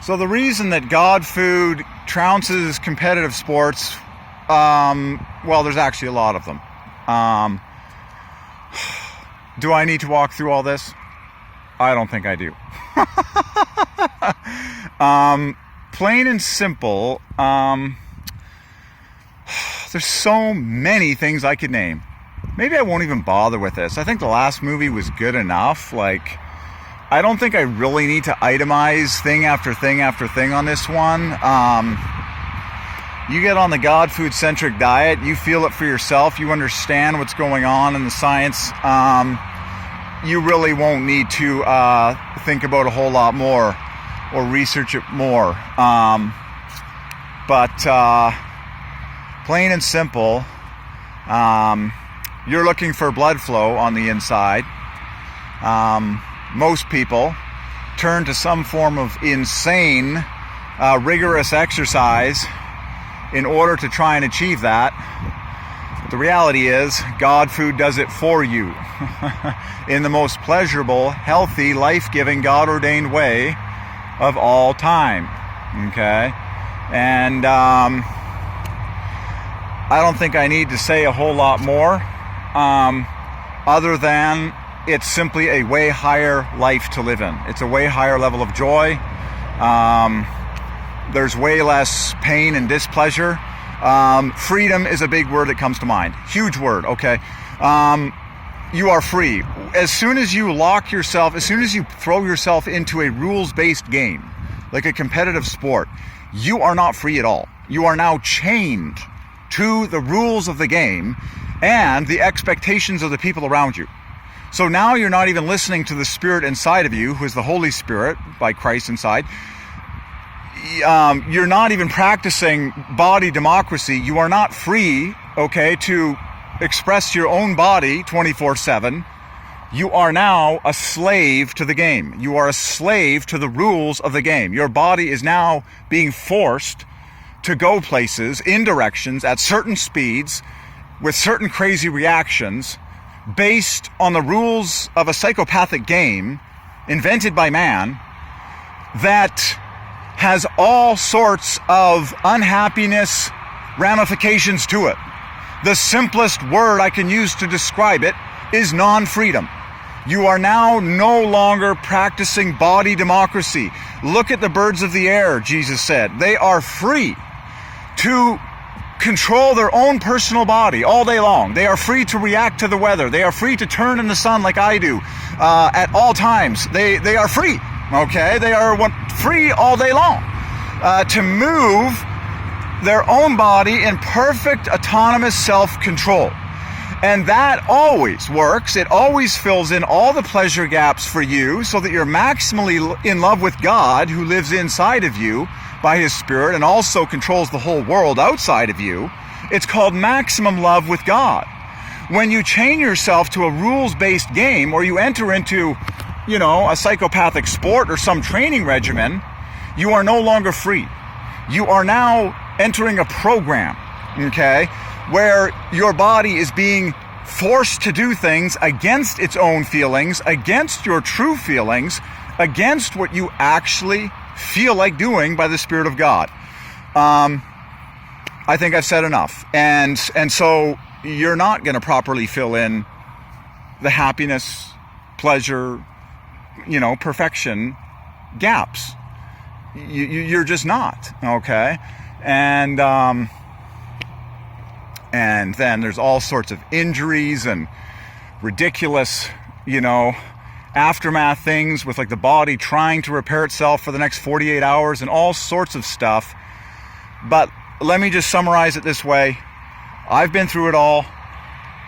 So the reason that God food trounces competitive sports, well, there's actually a lot of them. Do I need to walk through all this? I don't think I do. Plain and simple, there's so many things I could name. Maybe I won't even bother with this. I think the last movie was good enough. Like, I don't think I really need to itemize thing after thing after thing on this one. You get on the God food centric diet, you feel it for yourself, you understand what's going on in the science. You really won't need to think about a whole lot more or research it more. But plain and simple, you're looking for blood flow on the inside. Most people turn to some form of insane, rigorous exercise in order to try and achieve that. But the reality is, God food does it for you in the most pleasurable, healthy, life-giving, God-ordained way of all time. Okay? And I don't think I need to say a whole lot more, other than it's simply a way higher life to live in. It's a way higher level of joy. There's way less pain and displeasure. Freedom is a big word that comes to mind. Huge word, okay? You are free. As soon as you lock yourself, as soon as you throw yourself into a rules-based game, like a competitive sport, you are not free at all. You are now chained to the rules of the game and the expectations of the people around you. So now you're not even listening to the Spirit inside of you, who is the Holy Spirit by Christ inside. You're not even practicing body democracy. You are not free, okay, to express your own body 24/7. You are now a slave to the game. You are a slave to the rules of the game. Your body is now being forced to go places, in directions, at certain speeds, with certain crazy reactions, based on the rules of a psychopathic game invented by man that has all sorts of unhappiness ramifications to it. The simplest word I can use to describe it is non-freedom. You are now no longer practicing body democracy. Look at the birds of the air, Jesus said. They are free to control their own personal body all day long. They are free to react to the weather. They are free to turn in the sun like I do at all times. They are free, okay? They are free all day long to move their own body in perfect autonomous self-control. And that always works. It always fills in all the pleasure gaps for you so that you're maximally in love with God, who lives inside of you by His Spirit and also controls the whole world outside of you. It's called maximum love with God. When you chain yourself to a rules-based game, or you enter into, a psychopathic sport or some training regimen, you are no longer free. You are now entering a program, okay, where your body is being forced to do things against its own feelings, against your true feelings, against what you actually feel like doing by the Spirit of God. I think I've said enough. And so you're not going to properly fill in the happiness, pleasure, perfection gaps. You're just not, okay? And then there's all sorts of injuries and ridiculous, aftermath things with like the body trying to repair itself for the next 48 hours and all sorts of stuff. But let me just summarize it this way. I've been through it all.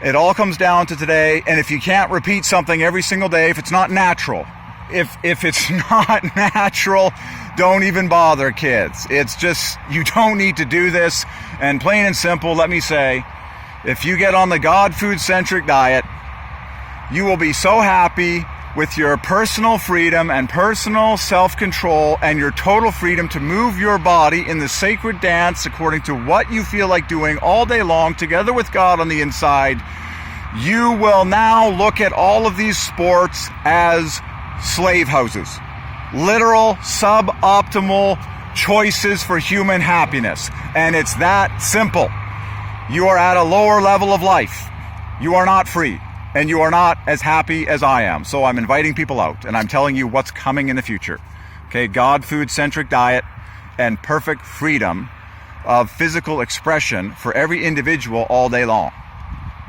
It all comes down to today. And if you can't repeat something every single day, if it's not natural, if it's not natural, don't even bother, kids. It's just, you don't need to do this. And plain and simple, let me say, if you get on the God food centric diet, you will be so happy with your personal freedom and personal self-control and your total freedom to move your body in the sacred dance according to what you feel like doing all day long together with God on the inside. You will now look at all of these sports as slave houses. literal suboptimal choices for human happiness. And it's that simple. You are at a lower level of life. You are not free. And you are not as happy as I am. So I'm inviting people out, and I'm telling you what's coming in the future. Okay, God food-centric diet and perfect freedom of physical expression for every individual all day long.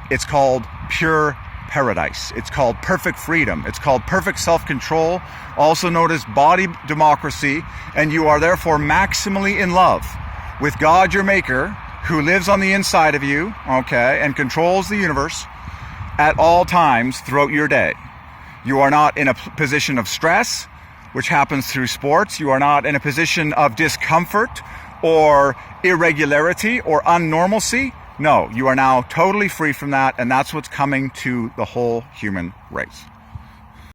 It's called pure paradise. It's called perfect freedom. It's called perfect self-control, also known as body democracy, and you are therefore maximally in love with God, your maker, who lives on the inside of you, okay, and controls the universe at all times throughout your day. You are not in a position of stress, which happens through sports. You are not in a position of discomfort or irregularity or unnormalcy. No, you are now totally free from that, and that's what's coming to the whole human race.